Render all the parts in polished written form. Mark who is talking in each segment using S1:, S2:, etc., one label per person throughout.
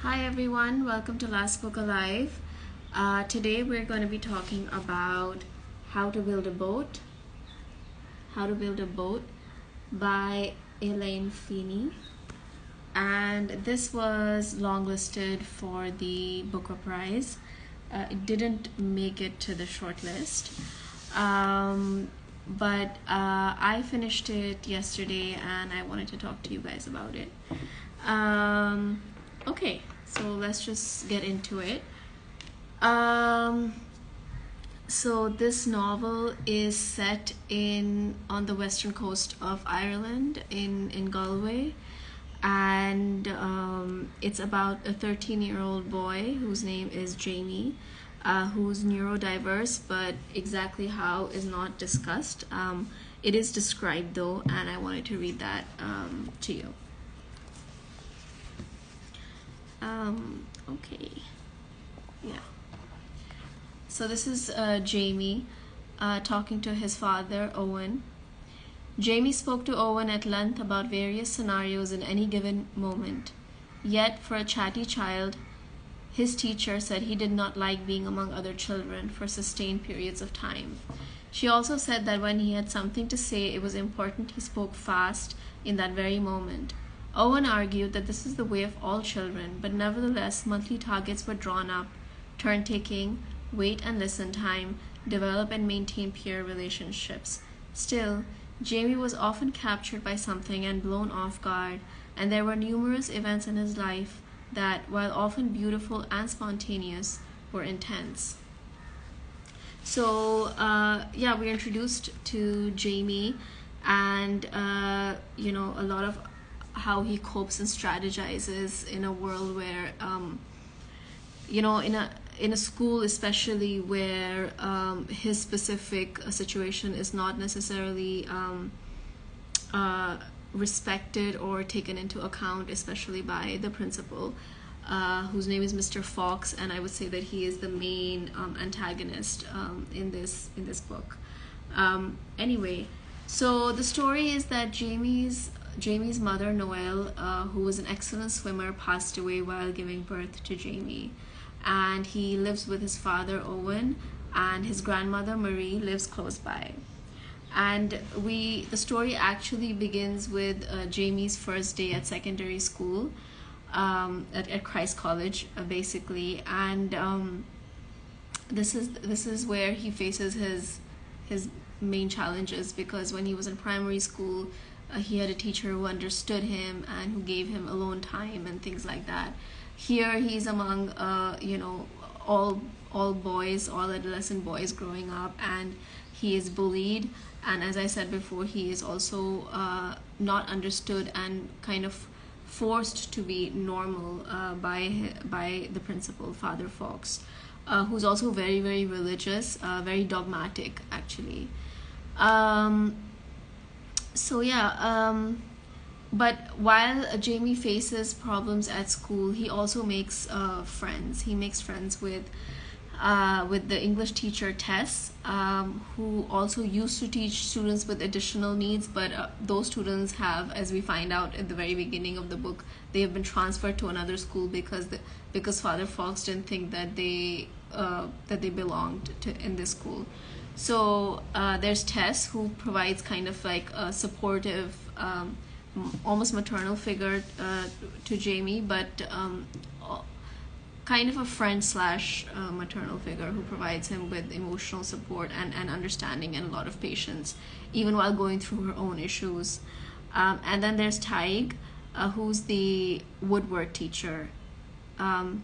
S1: Hi everyone, welcome to Last Book Alive. Today we're going to be talking about How to Build a Boat. How to Build a Boat by Elaine Feeney. And this was longlisted for the Booker Prize. It didn't make it to the shortlist. But I finished it yesterday and I wanted to talk to you guys about it. Okay, so let's just get into it. So this novel is set on the western coast of Ireland in Galway, and it's about a 13-year-old boy whose name is Jamie, who's neurodiverse, but exactly how is not discussed. It is described though, and I wanted to read that to you. Okay, yeah. So this is Jamie talking to his father, Owen. Jamie spoke to Owen at length about various scenarios in any given moment. Yet, for a chatty child, his teacher said he did not like being among other children for sustained periods of time. She also said that when he had something to say, it was important he spoke fast in that very moment. Owen argued that this is the way of all children, but nevertheless, monthly targets were drawn up: turn-taking, wait and listen time, develop and maintain peer relationships. Still, Jamie was often captured by something and blown off guard, and there were numerous events in his life that, while often beautiful and spontaneous, were intense. So, we're introduced to Jamie and, a lot of how he copes and strategizes in a world where, in a school especially where his specific situation is not necessarily respected or taken into account, especially by the principal, whose name is Mr. Fox, and I would say that he is the main antagonist in this book. Anyway, so the story is that Jamie's mother, Noelle, who was an excellent swimmer, passed away while giving birth to Jamie. And he lives with his father, Owen, and his grandmother, Marie, lives close by. And the story actually begins with Jamie's first day at secondary school, at Christ College, basically. And this is where he faces his main challenges, because when he was in primary school, he had a teacher who understood him and who gave him alone time and things like that. Here he's among all boys, all adolescent boys growing up, and he is bullied, and as I said before, he is also not understood and kind of forced to be normal by the principal, Father Fox, who's also very, very religious, very dogmatic actually. But while Jamie faces problems at school, he also makes friends. He makes friends with the English teacher Tess, who also used to teach students with additional needs, but those students have, as we find out at the very beginning of the book, they have been transferred to another school because Father Fox didn't think that they belonged in this school. So there's Tess, who provides kind of like a supportive, almost maternal figure to Jamie, but kind of a friend slash maternal figure who provides him with emotional support and understanding and a lot of patience, even while going through her own issues. And then there's Taeeg, who's the woodwork teacher. And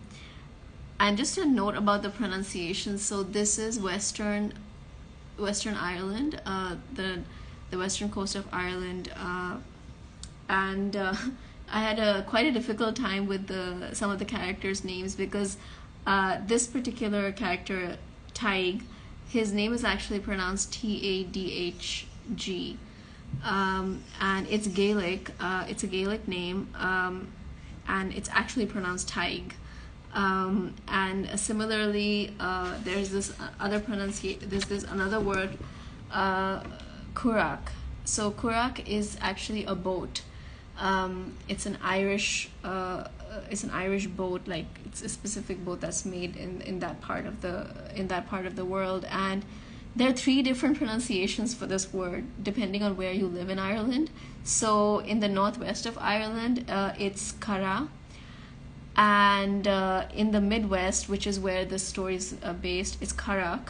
S1: just a note about the pronunciation. So this is Western Ireland, the western coast of Ireland, and I had quite a difficult time with some of the characters' names, because this particular character, Taeeg, his name is actually pronounced Tadhg, and it's Gaelic. It's a Gaelic name, and it's actually pronounced Taeeg. And similarly, there's this other pronunciation. There's another word, Curak. So Curak is actually a boat. It's an Irish an Irish boat, like it's a specific boat that's made in that part of the world. And there are three different pronunciations for this word depending on where you live in Ireland. So in the northwest of Ireland, it's cara, and in the Midwest, which is where the story is based, it's karach,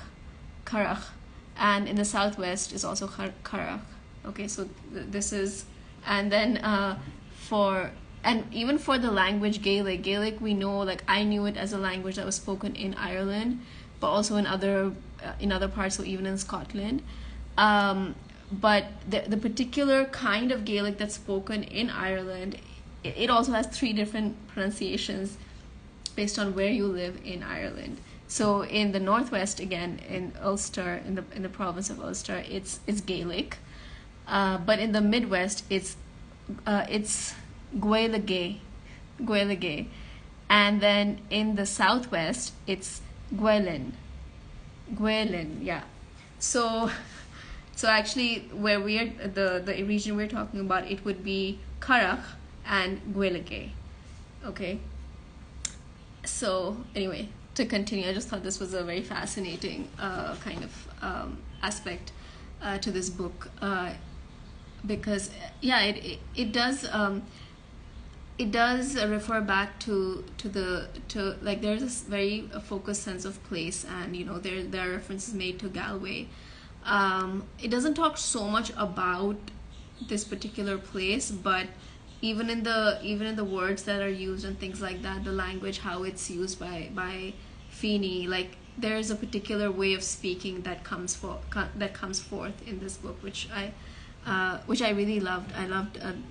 S1: and in the Southwest is also karach. Okay, so this is, and then even for the language Gaelic, we know, like I knew it as a language that was spoken in Ireland, but also in other parts, so even in Scotland. But the particular kind of Gaelic that's spoken in Ireland, it also has three different pronunciations based on where you live in Ireland. So in the northwest, again in Ulster, in the province of Ulster, it's Gaelic, but in the Midwest it's Gaeilge, and then in the Southwest it's Gaelin, yeah. So actually, where the region we're talking about, it would be Karach and Gaeilge. Okay. So anyway, to continue, I just thought this was a very fascinating kind of aspect to this book, because it does refer back to like there's this very focused sense of place, and there are references made to Galway. It doesn't talk so much about this particular place, but even in the words that are used and things like that, the language, how it's used by Feeney, like there's a particular way of speaking that comes forth in this book, which I really loved.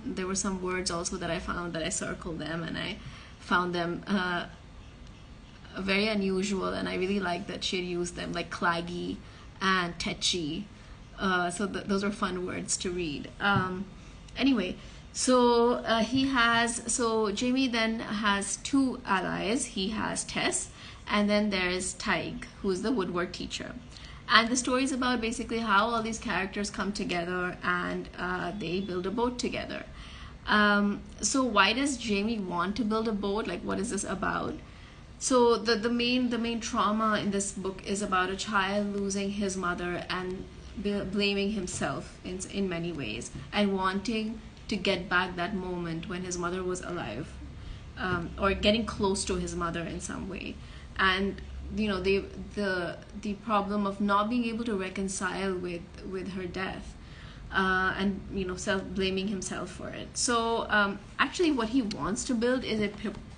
S1: There were some words also that I found, that I circled them, and I found them very unusual, and I really liked that she had used them, like claggy and tetchy. So those are fun words to read. Anyway, so Jamie then has two allies. He has Tess, and then there's Taeeg, who's the woodwork teacher. And the story is about basically how all these characters come together and they build a boat together. So why does Jamie want to build a boat? Like, what is this about? So the main trauma in this book is about a child losing his mother and blaming himself in many ways, and wanting to get back that moment when his mother was alive, or getting close to his mother in some way. And the problem of not being able to reconcile with her death, and blaming himself for it. So actually what he wants to build is a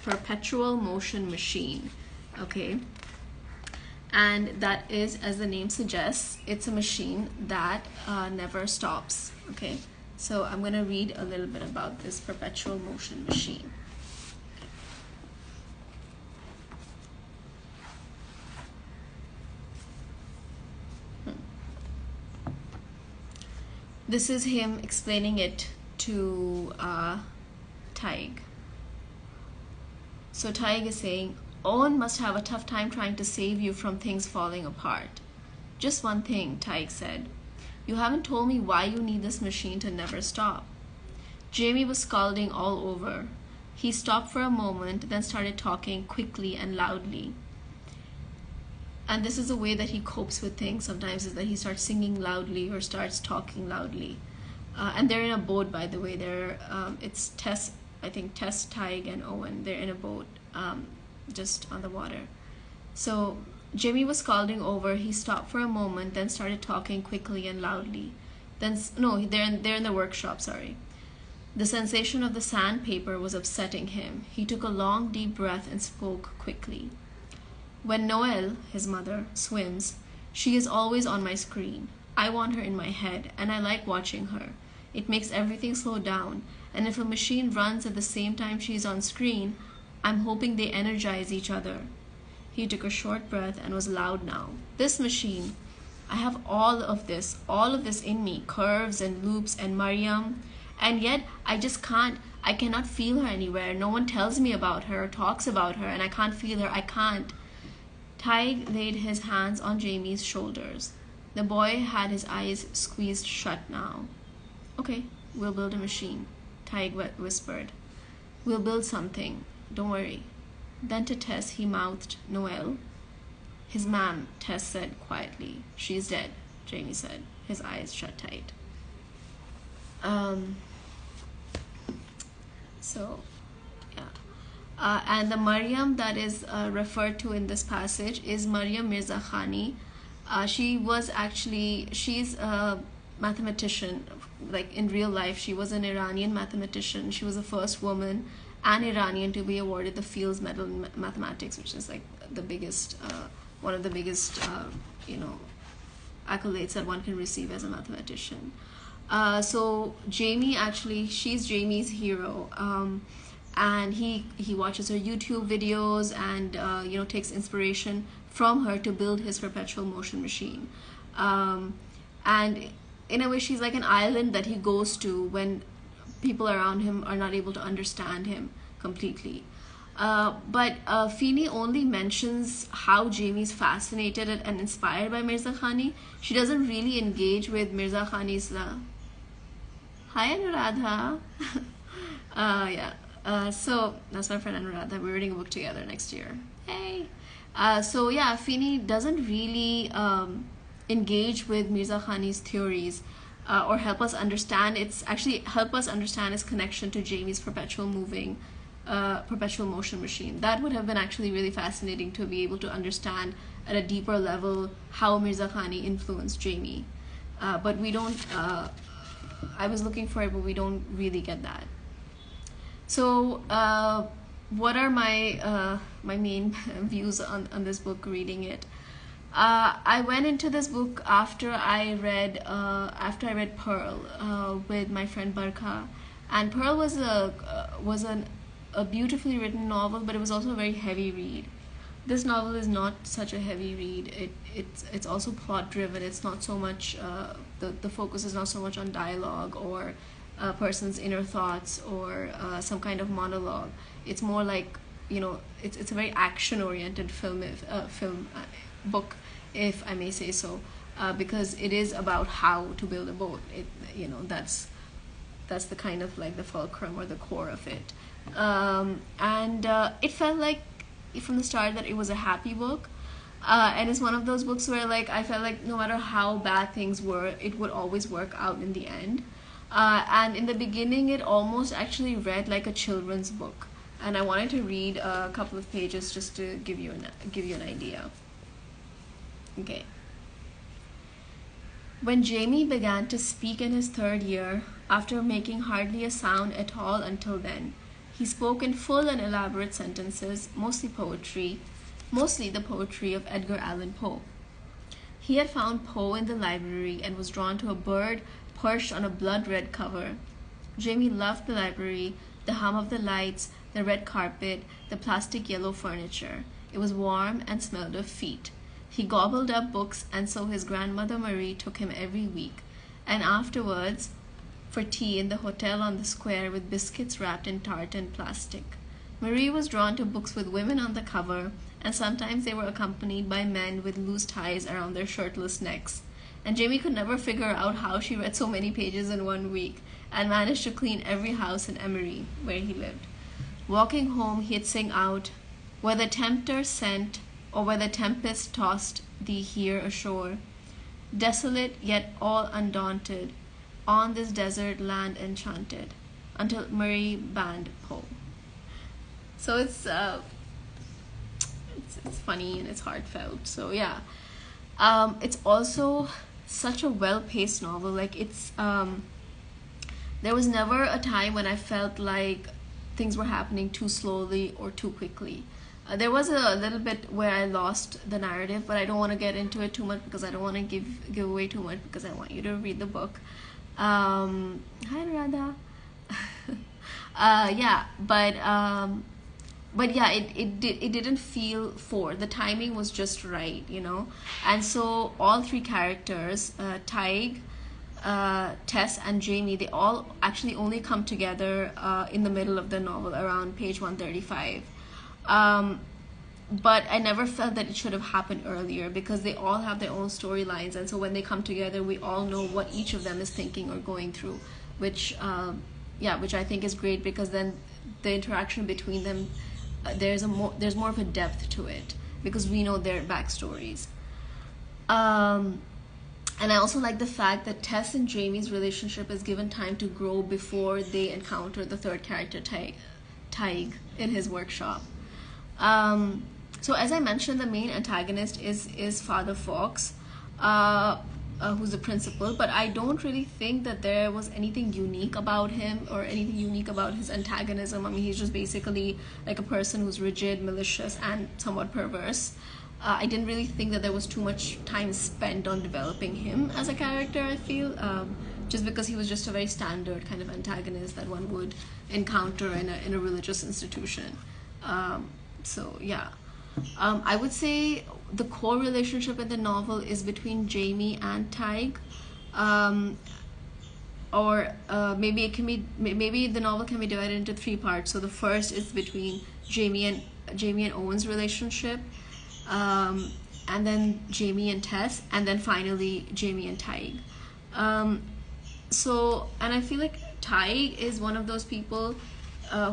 S1: perpetual motion machine. Okay, and that is, as the name suggests, it's a machine that never stops. Okay, so I'm going to read a little bit about this perpetual motion machine. This is him explaining it to Taeeg. So Taeeg is saying, Owen must have a tough time trying to save you from things falling apart. Just one thing, Taeeg said. You haven't told me why you need this machine to never stop. Jamie was scalding all over. He stopped for a moment, then started talking quickly and loudly. And this is the way that he copes with things sometimes, is that he starts singing loudly or starts talking loudly. And they're in a boat, by the way. It's Tess, Taeeg, and Owen. They're in a boat just on the water. So Jamie was scalding over. He stopped for a moment, then started talking quickly and loudly. They're in the workshop, sorry. The sensation of the sandpaper was upsetting him. He took a long, deep breath and spoke quickly. When Noelle, his mother, swims, she is always on my screen. I want her in my head, and I like watching her. It makes everything slow down, and if a machine runs at the same time she's on screen, I'm hoping they energize each other. He took a short breath and was loud now. This machine, I have all of this in me, curves and loops and Mariam, and yet I cannot feel her anywhere. No one tells me about her, talks about her, and I can't feel her. I can't. Taeeg laid his hands on Jamie's shoulders. The boy had his eyes squeezed shut now. Okay, we'll build a machine, Taeeg whispered. We'll build something. don't worry. Then to Tess he mouthed, Noel. His ma'am, Tess said quietly. She's dead, Jamie said, his eyes shut tight. So, yeah. And the Maryam that is referred to in this passage is Maryam Mirza Khani. She's a mathematician. Like in real life, she was an Iranian mathematician. She was the first woman and Iranian to be awarded the Fields Medal in mathematics, which is like the biggest, one of the biggest, accolades that one can receive as a mathematician. So Jamie, actually, she's Jamie's hero, and he watches her YouTube videos and takes inspiration from her to build his perpetual motion machine. And in a way, she's like an island that he goes to when people around him are not able to understand him completely. But Feeney only mentions how Jamie's fascinated and inspired by Mirza Khani. She doesn't really engage with Mirza Khani's hi Anuradha. So that's my friend Anuradha. We're reading a book together next year. Hey. So yeah, Feeney doesn't really engage with Mirza Khani's theories or help us understand. It's actually help us understand his connection to Jamie's perpetual motion machine. That would have been actually really fascinating to be able to understand at a deeper level how Mirza Khani influenced Jamie. But we don't, I was looking for it, but we don't really get that. So what are my main views on this book reading it? I went into this book after I read Pearl with my friend Barkha, and Pearl was a beautifully written novel, but it was also a very heavy read. This novel is not such a heavy read. It's also plot driven. It's not so much the focus is not so much on dialogue or a person's inner thoughts or some kind of monologue. It's more like it's a very action oriented film book, if I may say so, because it is about how to build a boat. That's the kind of like the fulcrum or the core of it. And it felt like from the start that it was a happy book, and it's one of those books where like I felt like no matter how bad things were, it would always work out in the end. And in the beginning, it almost actually read like a children's book, and I wanted to read a couple of pages just to give you an idea. Okay. When Jamie began to speak in his 3rd year, after making hardly a sound at all until then, he spoke in full and elaborate sentences, mostly the poetry of Edgar Allan Poe. He had found Poe in the library and was drawn to a bird perched on a blood-red cover. Jamie loved the library, the hum of the lights, the red carpet, the plastic yellow furniture. It was warm and smelled of feet. He gobbled up books, and so his grandmother Marie took him every week, and afterwards for tea in the hotel on the square with biscuits wrapped in tartan plastic. Marie was drawn to books with women on the cover, and sometimes they were accompanied by men with loose ties around their shirtless necks. And Jamie could never figure out how she read so many pages in 1 week and managed to clean every house in Emery, where he lived. Walking home, he'd sing out, "Where the tempter sent, or where the tempest tossed thee here ashore, desolate yet all undaunted, on this desert land enchanted," until Marie banned Poe. So it's funny and it's heartfelt. So yeah, it's also such a well-paced novel. Like there was never a time when I felt like things were happening too slowly or too quickly. There was a little bit where I lost the narrative, but I don't want to get into it too much because I don't want to give away too much, because I want you to read the book. Hi Radha. But yeah, it didn't feel forced. The timing was just right, and so all 3 characters, Taeeg, Tess and Jamie, they all actually only come together in the middle of the novel, around page 135. But I never felt that it should have happened earlier, because they all have their own storylines, and so when they come together, we all know what each of them is thinking or going through, which I think is great, because then the interaction between them there's more of a depth to it because we know their backstories. And I also like the fact that Tess and Jamie's relationship is given time to grow before they encounter the third character, Taeeg, in his workshop. So as I mentioned, the main antagonist is Father Fox, who's the principal, but I don't really think that there was anything unique about him or anything unique about his antagonism. I mean, he's just basically like a person who's rigid, malicious, and somewhat perverse. I didn't really think that there was too much time spent on developing him as a character, I feel, just because he was just a very standard kind of antagonist that one would encounter in a religious institution. So yeah, I would say the core relationship in the novel is between Jamie and Taeeg, or maybe it can be, maybe the novel can be divided into 3 parts. So the first is between Jamie and Owen's relationship, and then Jamie and Tess, and then finally Jamie and Taeeg. So, and I feel like Taeeg is one of those people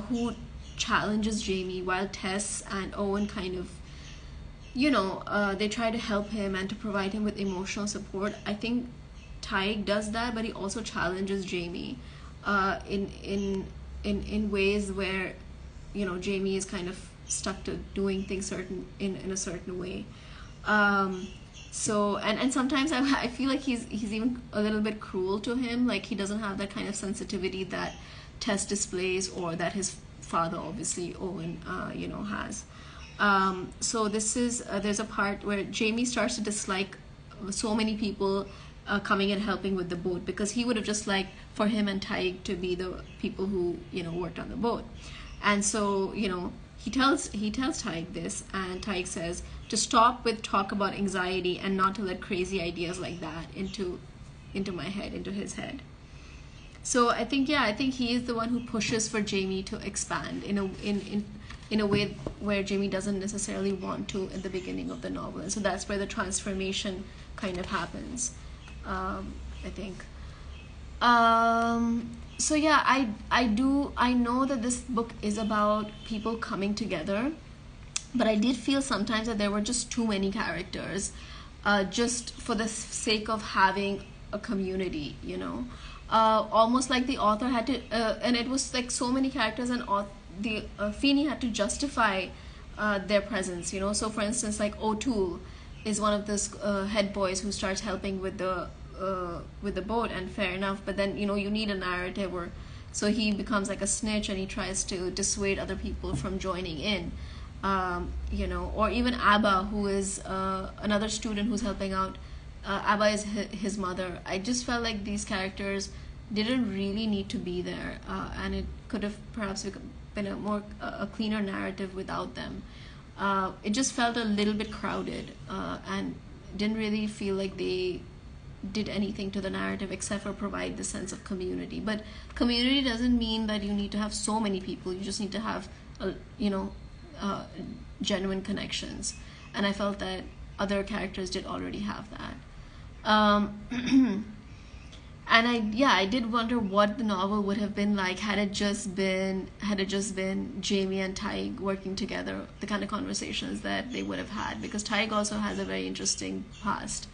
S1: who challenges Jamie, while Tess and Owen kind of, they try to help him and to provide him with emotional support. I think Taeeg does that, but he also challenges Jamie in ways where, Jamie is kind of stuck to doing things in a certain way. So and sometimes I feel like he's even a little bit cruel to him. Like, he doesn't have that kind of sensitivity that Tess displays, or that his father, obviously Owen, has. So this is there's a part where Jamie starts to dislike so many people coming and helping with the boat, because he would have just liked for him and Taeeg to be the people who worked on the boat. And so he tells Taeeg this, and Taeeg says to stop with talk about anxiety and not to let crazy ideas like that into his head. So I think he is the one who pushes for Jamie to expand in a way where Jamie doesn't necessarily want to at the beginning of the novel. And so that's where the transformation kind of happens, I think. So yeah, I know that this book is about people coming together, but I did feel sometimes that there were just too many characters, just for the sake of having a community, almost like the author had to, and it was like so many characters, and Feeney had to justify their presence, So for instance, like O'Toole is one of those head boys who starts helping with the boat, and fair enough, but then you need a narrative, or so he becomes like a snitch and he tries to dissuade other people from joining in, or even Abba, who is another student who's helping out. Abba is his mother. I just felt like these characters didn't really need to be there, and it could have perhaps been a cleaner narrative without them. It just felt a little bit crowded, and didn't really feel like they did anything to the narrative except for provide the sense of community. But community doesn't mean that you need to have so many people. You just need to have genuine connections, and I felt that other characters did already have that. And I did wonder what the novel would have been like had it just been Jamie and Taeeg working together, the kind of conversations that they would have had, because Taeeg also has a very interesting past.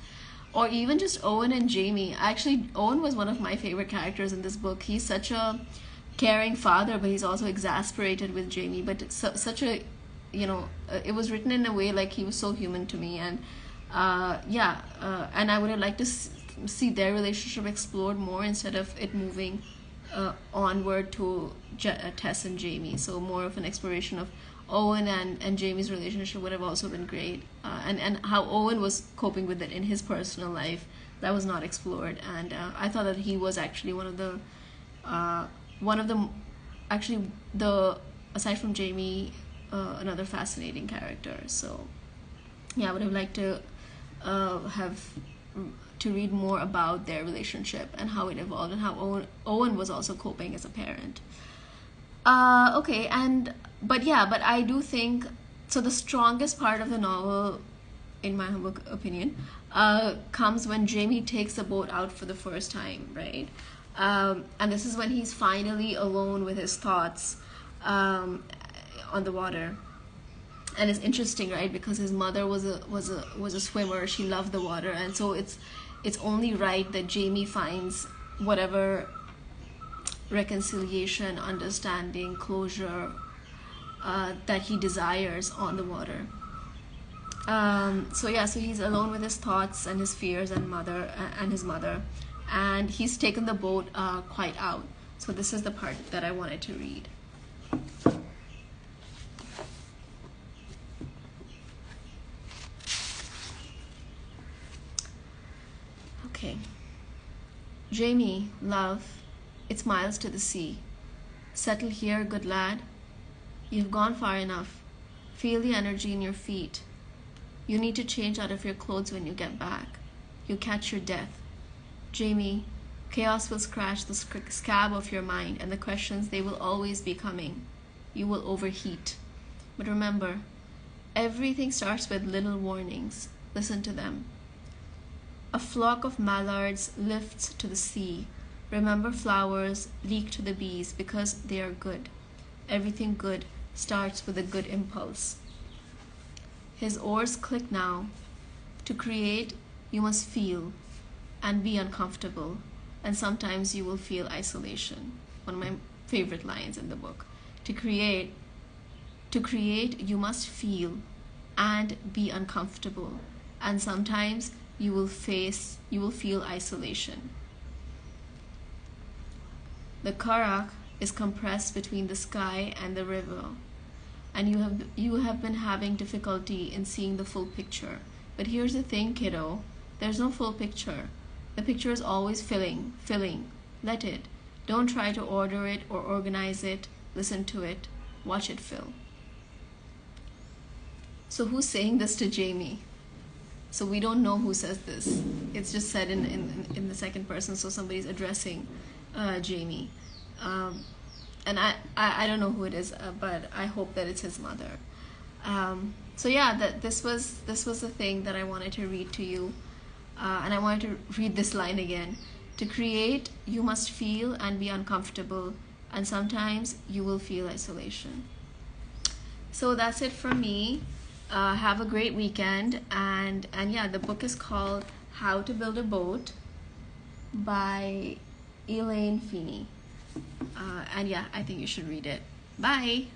S1: Or even just Owen and Jamie. Actually, Owen was one of my favorite characters in this book. He's such a caring father, but he's also exasperated with Jamie. But it's such a, it was written in a way like he was so human to me. And and I would have liked to see their relationship explored more instead of it moving onward to Tess and Jamie. So more of an exploration of Owen and Jamie's relationship would have also been great, and how Owen was coping with it in his personal life, that was not explored. And I thought that he was actually one of the aside from Jamie, another fascinating character. So yeah, I would have liked to read more about their relationship and how it evolved, and how Owen was also coping as a parent. But I do think, so the strongest part of the novel, in my humble opinion, comes when Jamie takes the boat out for the first time, right? And this is when he's finally alone with his thoughts on the water. And it's interesting, right? Because his mother was a swimmer. She loved the water, and so it's only right that Jamie finds whatever reconciliation, understanding, closure that he desires on the water. So he's alone with his thoughts and his fears and his mother, and he's taken the boat quite out. So this is the part that I wanted to read. Okay. Jamie, love, it's miles to the sea. Settle here, good lad. You've gone far enough. Feel the energy in your feet. You need to change out of your clothes when you get back. You'll catch your death. Jamie, chaos will scratch the scab of your mind, and the questions, they will always be coming. You will overheat. But remember, everything starts with little warnings. Listen to them. A flock of mallards lifts to the sea. Remember, flowers leak to the bees because they are good. Everything good starts with a good impulse. His oars click now. To create, you must feel and be uncomfortable, and sometimes you will feel isolation. One of my favorite lines in the book. To create, you must feel and be uncomfortable, and sometimes you will feel isolation. The karak is compressed between the sky and the river, and you have been having difficulty in seeing the full picture. But here's the thing, kiddo. There's no full picture. The picture is always filling. Let it. Don't try to order it or organize it. Listen to it. Watch it fill. So who's saying this to Jamie? So we don't know who says this. It's just said in the second person, so somebody's addressing Jamie. And I don't know who it is, but I hope that it's his mother. So yeah, this was the thing that I wanted to read to you, and I wanted to read this line again. To create, you must feel and be uncomfortable, and sometimes you will feel isolation. So that's it from me. Have a great weekend, and yeah, the book is called How to Build a Boat by Elaine Feeney. And yeah, I think you should read it. Bye.